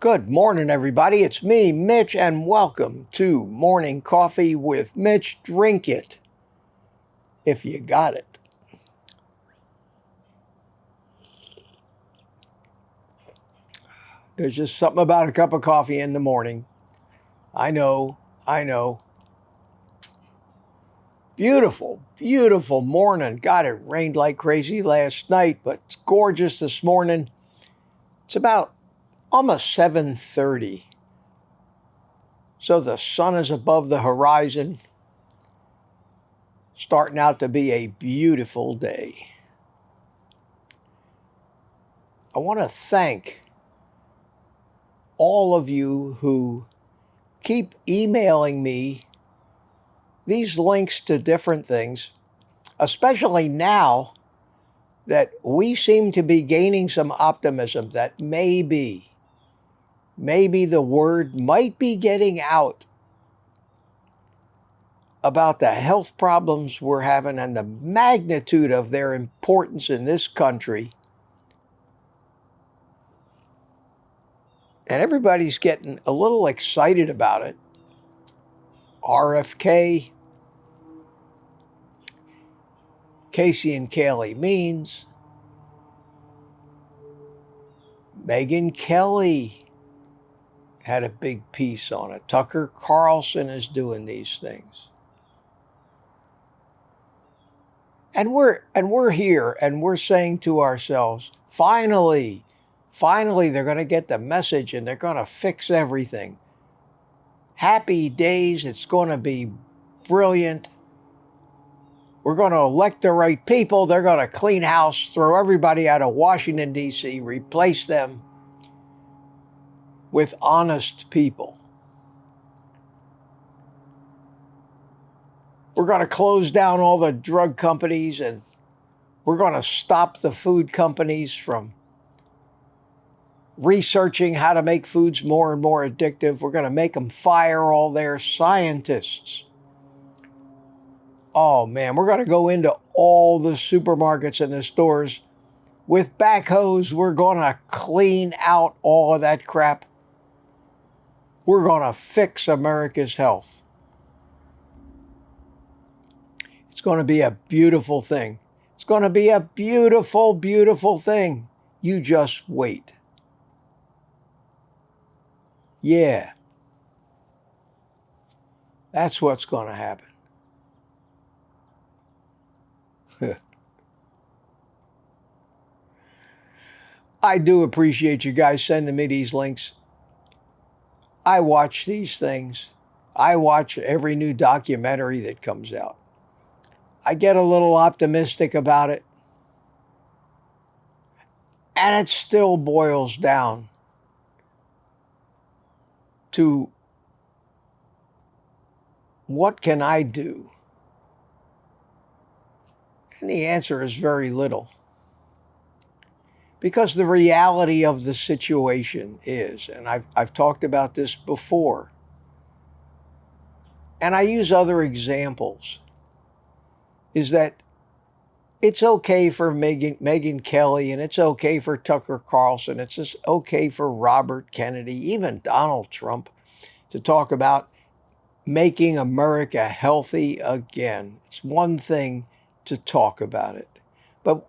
Good morning, everybody. It's me, Mitch, and welcome to Morning Coffee with Mitch. Drink it if you got it. There's just something about a cup of coffee in the morning. I know. Beautiful, beautiful morning. God, it rained like crazy last night, but it's gorgeous this morning. It's about almost 7:30. So the sun is above the horizon. Starting out to be a beautiful day. I want to thank all of you who keep emailing me these links to different things, especially now that we seem to be gaining some optimism that maybe the word might be getting out about the health problems we're having and the magnitude of their importance in this country. And everybody's getting a little excited about it. RFK, Casey and Kaylee Means, Megyn Kelly had a big piece on it. Tucker Carlson is doing these things. And we're here and we're saying to ourselves, finally they're going to get the message and they're going to fix everything. Happy days, it's going to be brilliant. We're going to elect the right people. They're going to clean house, throw everybody out of Washington, D.C., replace them with honest people. We're going to close down all the drug companies and we're going to stop the food companies from researching how to make foods more and more addictive. We're going to make them fire all their scientists. Oh man, we're going to go into all the supermarkets and the stores with backhoes. We're going to clean out all of that crap. We're going to fix America's health. It's going to be a beautiful thing. It's going to be a beautiful, beautiful thing. You just wait. Yeah, that's what's going to happen. I do appreciate you guys sending me these links. I watch these things. I watch every new documentary that comes out. I get a little optimistic about it. And it still boils down to what can I do? And the answer is very little. Because the reality of the situation is, and I've talked about this before, and I use other examples, is that it's okay for Megyn Kelly and it's okay for Tucker Carlson. It's just okay for Robert Kennedy, even Donald Trump, to talk about making America healthy again. It's one thing to talk about it. But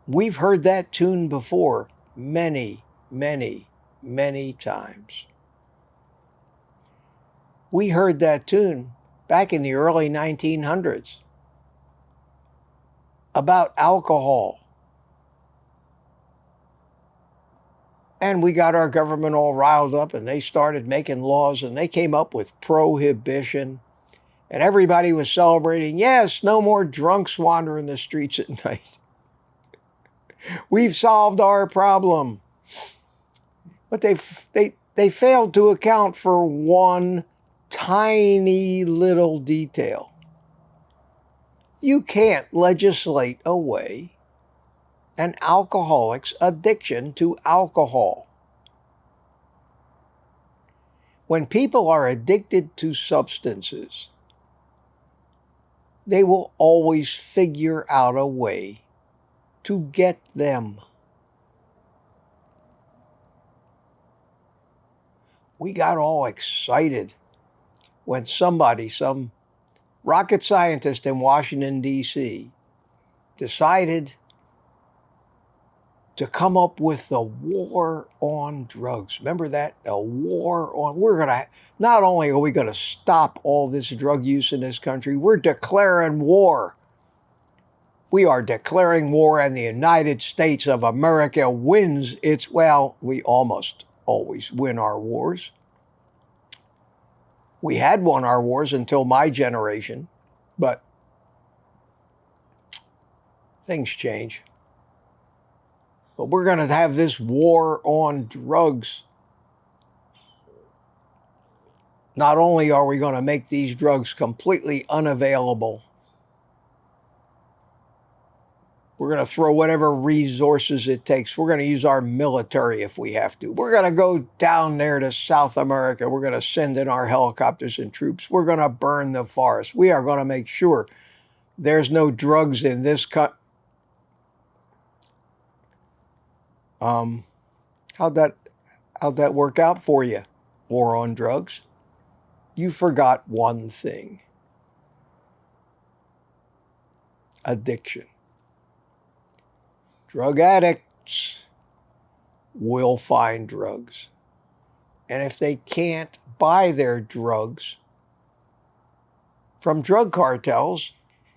we've heard that tune before many, many, many times. We heard that tune back in the early 1900s about alcohol. And we got our government all riled up and they started making laws and they came up with prohibition. And everybody was celebrating, yes, no more drunks wandering the streets at night. We've solved our problem. But they failed to account for one tiny little detail. You can't legislate away an alcoholic's addiction to alcohol. When people are addicted to substances, they will always figure out a way to get them. we got all excited when somebody, some rocket scientist in Washington, D.C., decided to come up with the war on drugs. Remember that? The war on, not only are we going to stop all this drug use in this country, we're declaring war. We are declaring war, and the United States of America wins its, well, we almost always win our wars. We had won our wars until my generation, but things change. But we're going to have this war on drugs. Not only are we going to make these drugs completely unavailable, we're going to throw whatever resources it takes. We're going to use our military if we have to. We're going to go down there to South America. We're going to send in our helicopters and troops. We're going to burn the forest. We are going to make sure there's no drugs in this country. How'd that work out for you? War on drugs? You forgot one thing. Addiction. Drug addicts will find drugs. And if they can't buy their drugs from drug cartels,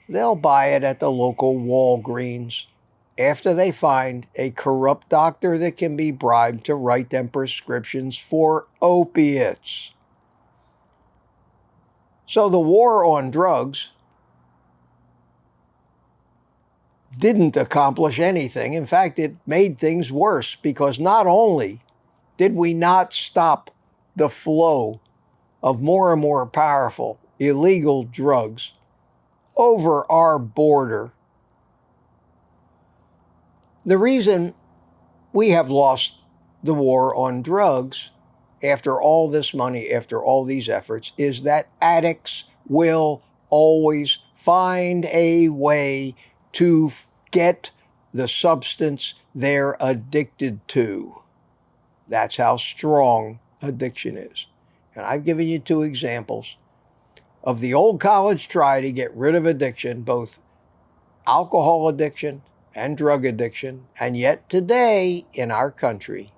they'll buy it at the local Walgreens after they find a corrupt doctor that can be bribed to write them prescriptions for opiates. So the war on drugs didn't accomplish anything. In fact, it made things worse, because not only did we not stop the flow of more and more powerful illegal drugs over our border, the reason we have lost the war on drugs after all this money, after all these efforts, is that addicts will always find a way to get the substance they're addicted to. That's how strong addiction is. And I've given you two examples of the old college try to get rid of addiction, both alcohol addiction and drug addiction. And yet today in our country,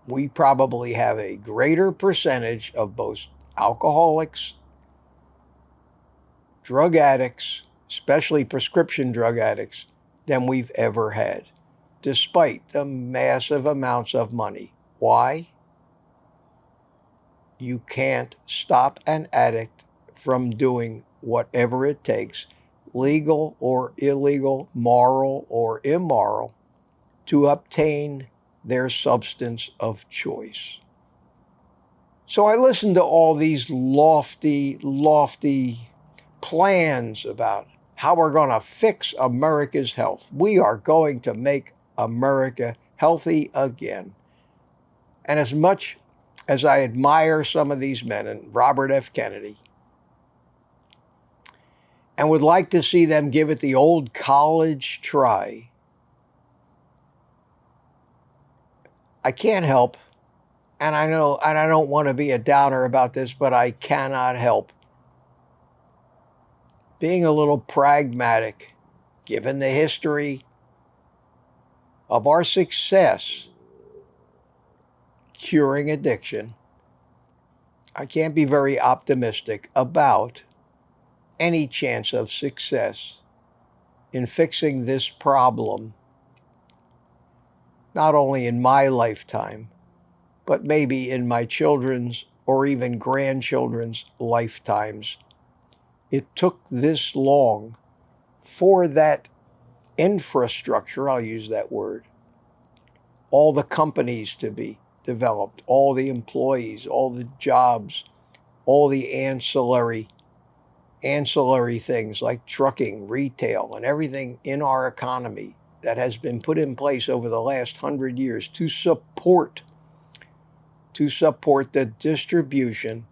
we probably have a greater percentage of both alcoholics, drug addicts, especially prescription drug addicts, than we've ever had, despite the massive amounts of money. Why? You can't stop an addict from doing whatever it takes, legal or illegal, moral or immoral, to obtain their substance of choice. So I listened to all these lofty plans about how we're going to fix America's health. We are going to make America healthy again. And as much as I admire some of these men, and Robert F. Kennedy, and would like to see them give it the old college try, I can't help, and I know, and I don't want to be a downer about this, but I cannot help being a little pragmatic, given the history of our success curing addiction. I can't be very optimistic about any chance of success in fixing this problem, not only in my lifetime, but maybe in my children's or even grandchildren's lifetimes. It took this long for that infrastructure, I'll use that word, all the companies to be developed, all the employees, all the jobs, all the ancillary things like trucking, retail, and everything in our economy that has been put in place over the last 100 years to support the distribution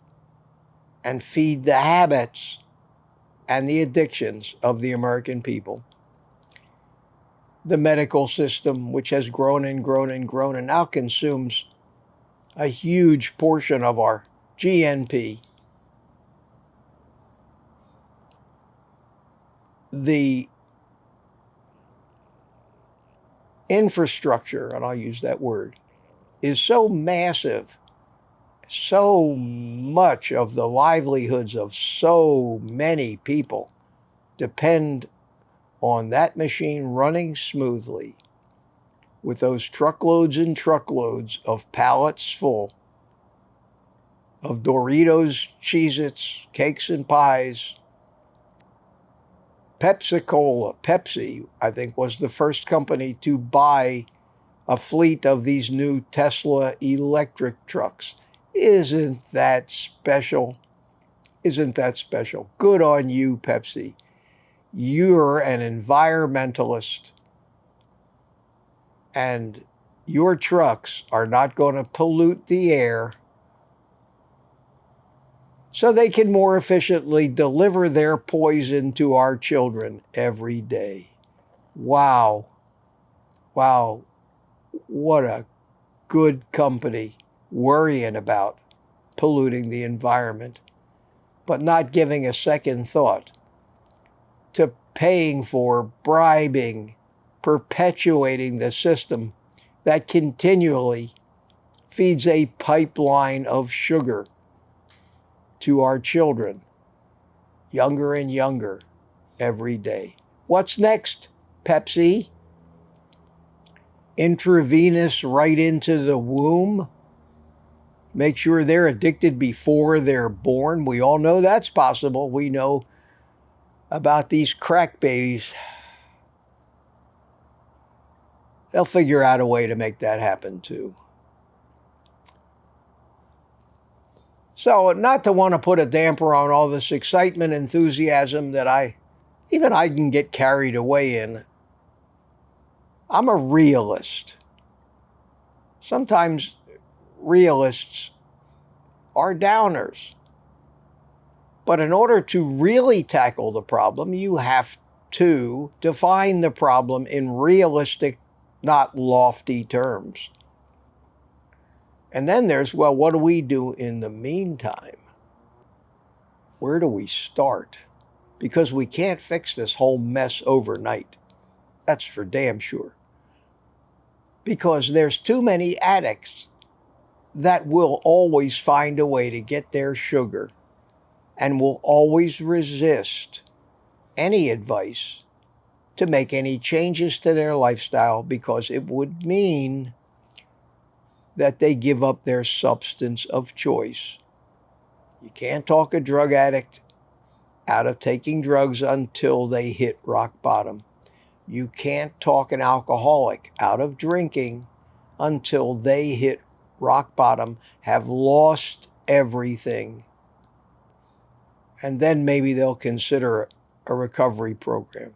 and feed the habits and the addictions of the American people. The medical system, which has grown and grown and grown, and now consumes a huge portion of our GNP. The infrastructure, and I'll use that word, is so massive. So much of the livelihoods of so many people depend on that machine running smoothly with those truckloads and truckloads of pallets full of Doritos, Cheez-Its, cakes and pies. Pepsi, I think, was the first company to buy a fleet of these new Tesla electric trucks. Isn't that special? Isn't that special? Good on you, Pepsi. You're an environmentalist, and your trucks are not going to pollute the air, so they can more efficiently deliver their poison to our children every day. Wow. Wow. What a good company worrying about polluting the environment, but not giving a second thought to paying for, bribing, perpetuating the system that continually feeds a pipeline of sugar to our children, younger and younger every day. What's next, Pepsi? Intravenous right into the womb? Make sure they're addicted before they're born. We all know that's possible. We know about these crack babies. They'll figure out a way to make that happen too. So, not to want to put a damper on all this excitement, enthusiasm that I can get carried away in. I'm a realist. Sometimes realists are downers. But in order to really tackle the problem, you have to define the problem in realistic, not lofty terms. And then there's, well, what do we do in the meantime? Where do we start? Because we can't fix this whole mess overnight. That's for damn sure. Because there's too many addicts that will always find a way to get their sugar and will always resist any advice to make any changes to their lifestyle, because it would mean that they give up their substance of choice. You can't talk a drug addict out of taking drugs until they hit rock bottom. You can't talk an alcoholic out of drinking until they hit rock bottom, have lost everything. And then maybe they'll consider a recovery program.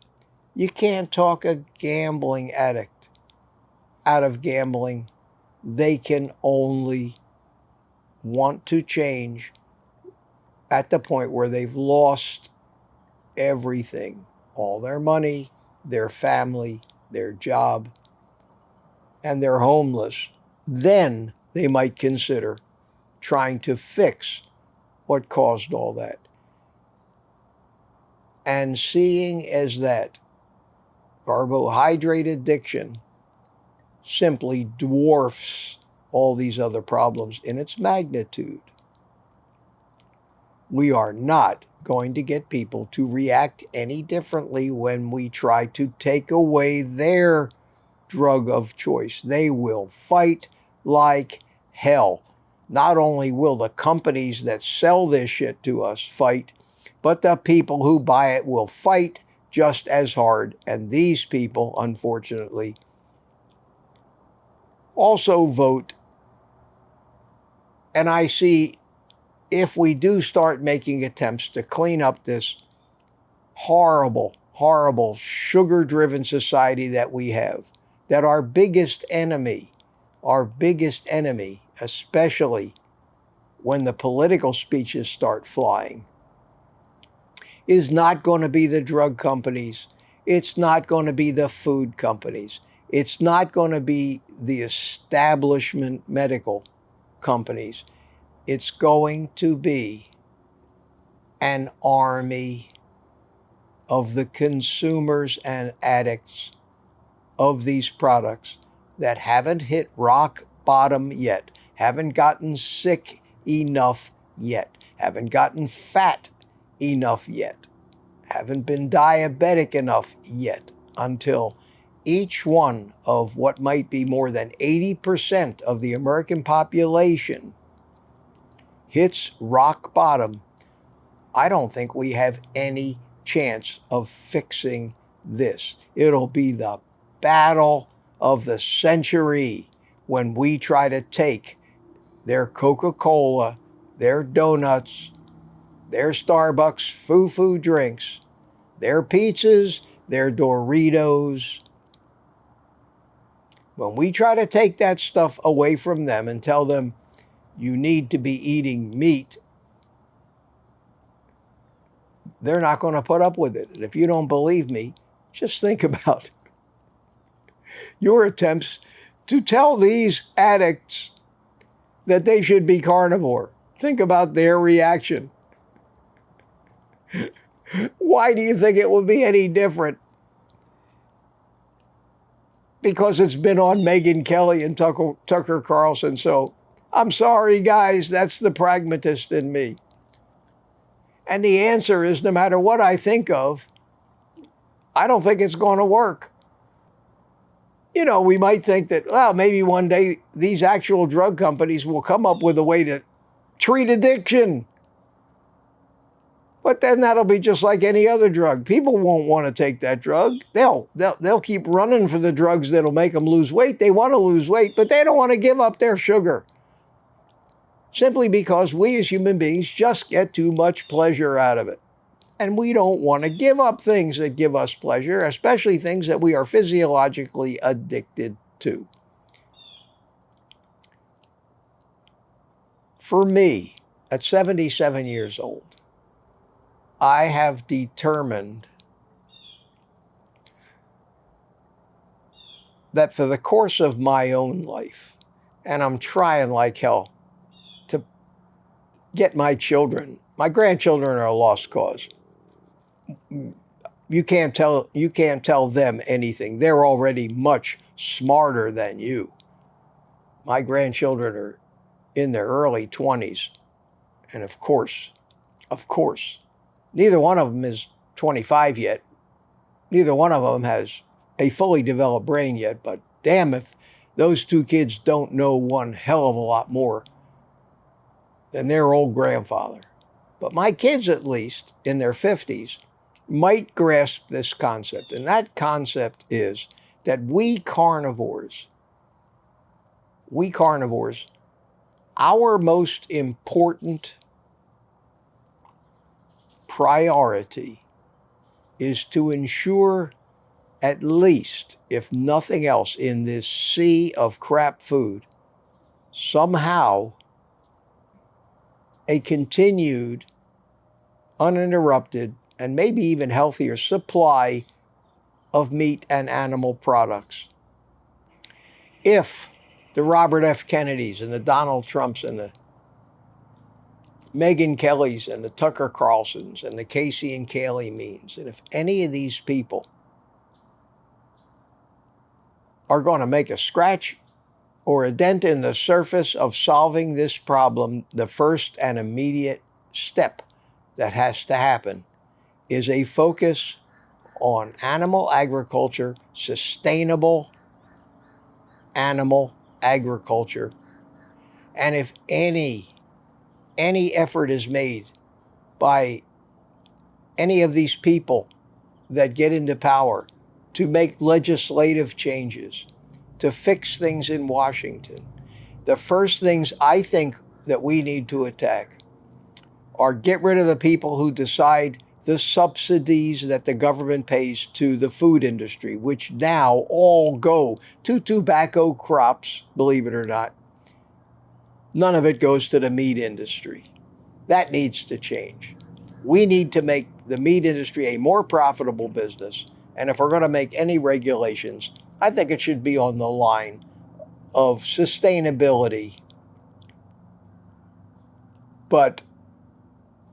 You can't talk a gambling addict out of gambling. They can only want to change at the point where they've lost everything, all their money, their family, their job, and they're homeless. Then they might consider trying to fix what caused all that. And seeing as that carbohydrate addiction simply dwarfs all these other problems in its magnitude, we are not going to get people to react any differently when we try to take away their drug of choice. They will fight like hell. Not only will the companies that sell this shit to us fight, but the people who buy it will fight just as hard. And these people, unfortunately, also vote. And I see, if we do start making attempts to clean up this horrible, horrible, sugar-driven society that we have, that our biggest enemy, especially when the political speeches start flying, is not going to be the drug companies. It's not going to be the food companies. It's not going to be the establishment medical companies. It's going to be an army of the consumers and addicts of these products that haven't hit rock bottom yet, haven't gotten sick enough yet, haven't gotten fat enough yet, haven't been diabetic enough yet, until each one of what might be more than 80% of the American population hits rock bottom. I don't think we have any chance of fixing this. It'll be the battle of the century when we try to take their Coca-Cola, their donuts, their Starbucks foo-foo drinks, their pizzas, their Doritos. When we try to take that stuff away from them and tell them you need to be eating meat, they're not going to put up with it. And if you don't believe me, just think about your attempts to tell these addicts that they should be carnivore. Think about their reaction. Why do you think it would be any different? Because it's been on Megyn Kelly and Tucker Carlson. So I'm sorry, guys, that's the pragmatist in me. And the answer is, no matter what I think of, I don't think it's going to work. You know, we might think that, well, maybe one day these actual drug companies will come up with a way to treat addiction. But then that'll be just like any other drug. People won't want to take that drug. They'll keep running for the drugs that'll make them lose weight. They want to lose weight, but they don't want to give up their sugar. Simply because we as human beings just get too much pleasure out of it. And we don't want to give up things that give us pleasure, especially things that we are physiologically addicted to. For me, at 77 years old, I have determined that for the course of my own life, and I'm trying like hell to get my grandchildren are a lost cause. You can't tell them anything. They're already much smarter than you. My grandchildren are in their early 20s. And of course, neither one of them is 25 yet. Neither one of them has a fully developed brain yet. But damn if those two kids don't know one hell of a lot more than their old grandfather. But my kids, at least, in their 50s, might grasp this concept. And that concept is that we carnivores, our most important priority is to ensure, at least, if nothing else, in this sea of crap food, somehow a continued, uninterrupted, and maybe even healthier supply of meat and animal products. If the Robert F. Kennedys and the Donald Trumps and the Megyn Kellys and the Tucker Carlsons and the Casey and Kaylee Means, and if any of these people are going to make a scratch or a dent in the surface of solving this problem, the first and immediate step that has to happen is a focus on animal agriculture, sustainable animal agriculture. And if any effort is made by any of these people that get into power to make legislative changes, to fix things in Washington, the first things I think that we need to attack are get rid of the people who decide the subsidies that the government pays to the food industry, which now all go to tobacco crops, believe it or not. None of it goes to the meat industry. That needs to change. We need to make the meat industry a more profitable business. And if we're going to make any regulations, I think it should be on the line of sustainability But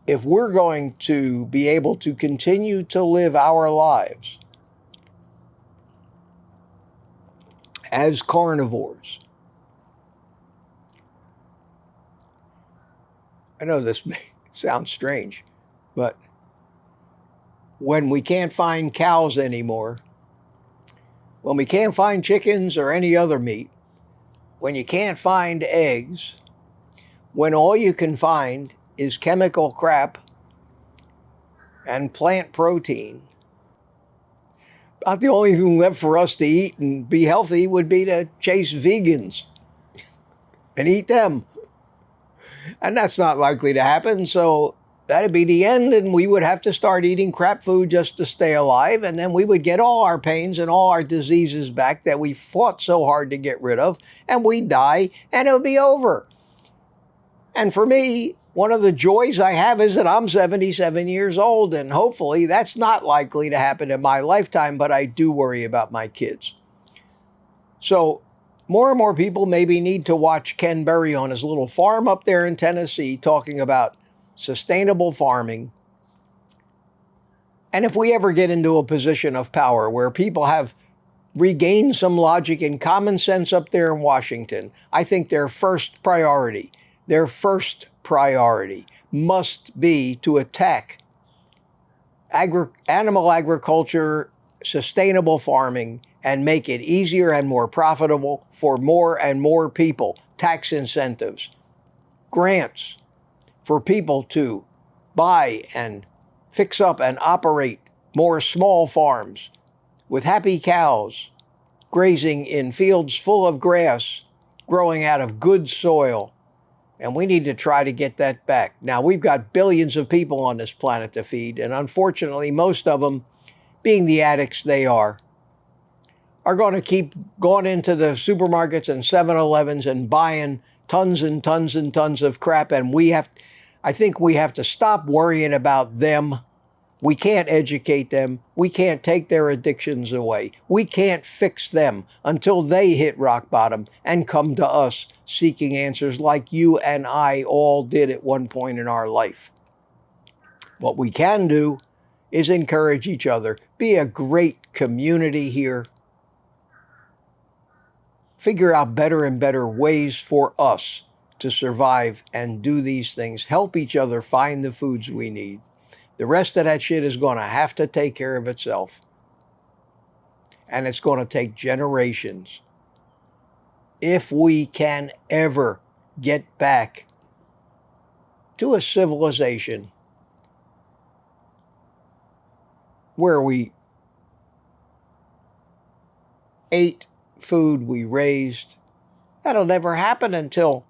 if we're going to be able to continue to live our lives as carnivores, I know this may sound strange, but when we can't find cows anymore, when we can't find chickens or any other meat, when you can't find eggs, when all you can find is chemical crap and plant protein, about the only thing left for us to eat and be healthy would be to chase vegans and eat them. And that's not likely to happen, so that'd be the end, and we would have to start eating crap food just to stay alive, and then we would get all our pains and all our diseases back that we fought so hard to get rid of, and we'd die, and it would be over. And for me, one of the joys I have is that I'm 77 years old, and hopefully that's not likely to happen in my lifetime, but I do worry about my kids. So more and more people maybe need to watch Ken Berry on his little farm up there in Tennessee talking about sustainable farming. And if we ever get into a position of power where people have regained some logic and common sense up there in Washington, I think their first priority must be to attack animal agriculture, sustainable farming, and make it easier and more profitable for more and more people. Tax incentives, grants for people to buy and fix up and operate more small farms with happy cows grazing in fields full of grass, growing out of good soil. And we need to try to get that back. Now, we've got billions of people on this planet to feed, and unfortunately, most of them, being the addicts they are going to keep going into the supermarkets and 7-Elevens and buying tons and tons and tons of crap. And I think we have to stop worrying about them. We can't educate them. We can't take their addictions away. We can't fix them until they hit rock bottom and come to us seeking answers like you and I all did at one point in our life. What we can do is encourage each other, be a great community here, figure out better and better ways for us to survive and do these things, help each other find the foods we need. The rest of that shit is going to have to take care of itself. And it's going to take generations. If we can ever get back to a civilization where we ate food we raised, that'll never happen until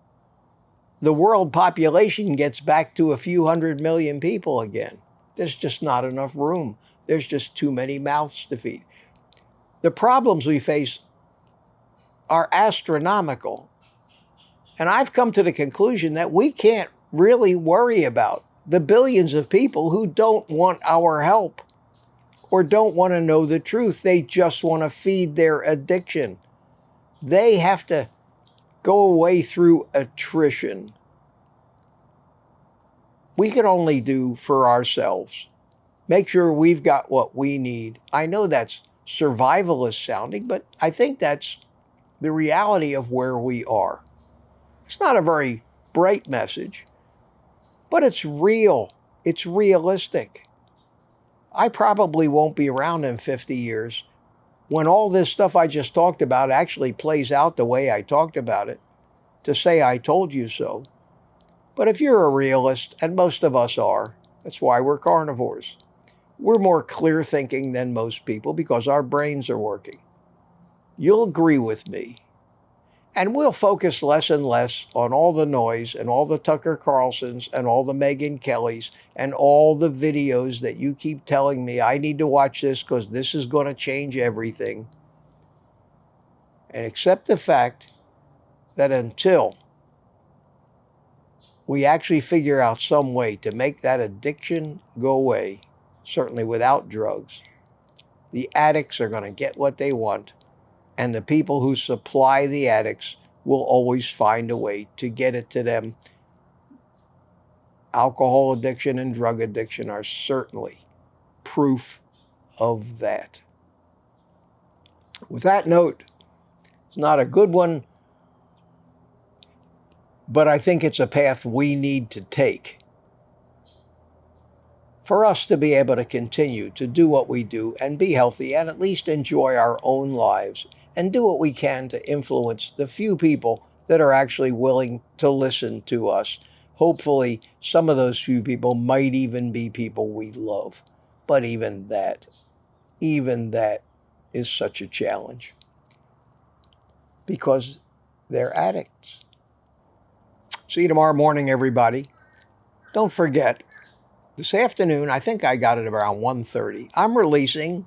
the world population gets back to a few 100 million people again. There's just not enough room. There's just too many mouths to feed. The problems we face are astronomical. And I've come to the conclusion that we can't really worry about the billions of people who don't want our help or don't want to know the truth. They just want to feed their addiction. They have to go away through attrition. We can only do for ourselves. Make sure we've got what we need. I know that's survivalist sounding, but I think that's the reality of where we are. It's not a very bright message, but it's real. It's realistic. I probably won't be around in 50 years when all this stuff I just talked about actually plays out the way I talked about it, to say I told you so. But if you're a realist, and most of us are, that's why we're carnivores. We're more clear thinking than most people because our brains are working. You'll agree with me. And we'll focus less and less on all the noise and all the Tucker Carlsons and all the Megyn Kellys and all the videos that you keep telling me I need to watch this because this is going to change everything. And accept the fact that until we actually figure out some way to make that addiction go away, certainly without drugs, the addicts are going to get what they want. And the people who supply the addicts will always find a way to get it to them Alcohol addiction and drug addiction are certainly proof of that. With that note, it's not a good one, but I think it's a path we need to take for us to be able to continue to do what we do and be healthy and at least enjoy our own lives and do what we can to influence the few people that are actually willing to listen to us. Hopefully, some of those few people might even be people we love. But even that is such a challenge because they're addicts. See you tomorrow morning, everybody. Don't forget, this afternoon, I think I got it around 1:30, I'm releasing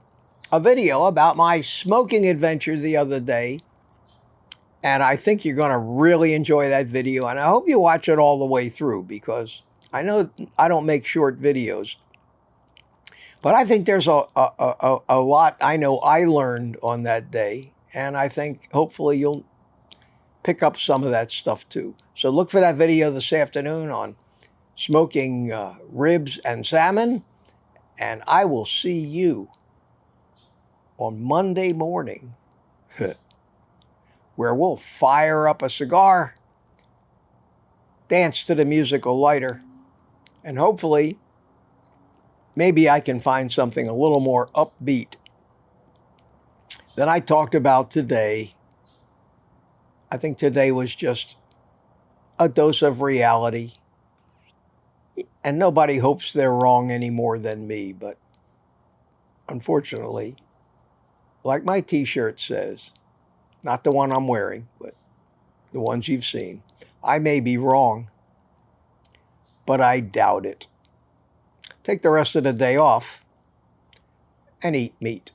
a video about my smoking adventure the other day. And I think you're going to really enjoy that video. And I hope you watch it all the way through because I know I don't make short videos. But I think there's a lot I know I learned on that day. And I think hopefully you'll pick up some of that stuff too. So look for that video this afternoon on smoking ribs and salmon. And I will see you on Monday morning where we'll fire up a cigar, dance to the musical lighter, and hopefully maybe I can find something a little more upbeat than I talked about today. I think today was just a dose of reality. And nobody hopes they're wrong any more than me, but unfortunately, like my t-shirt says, not the one I'm wearing, but the ones you've seen, I may be wrong, but I doubt it. Take the rest of the day off and eat meat.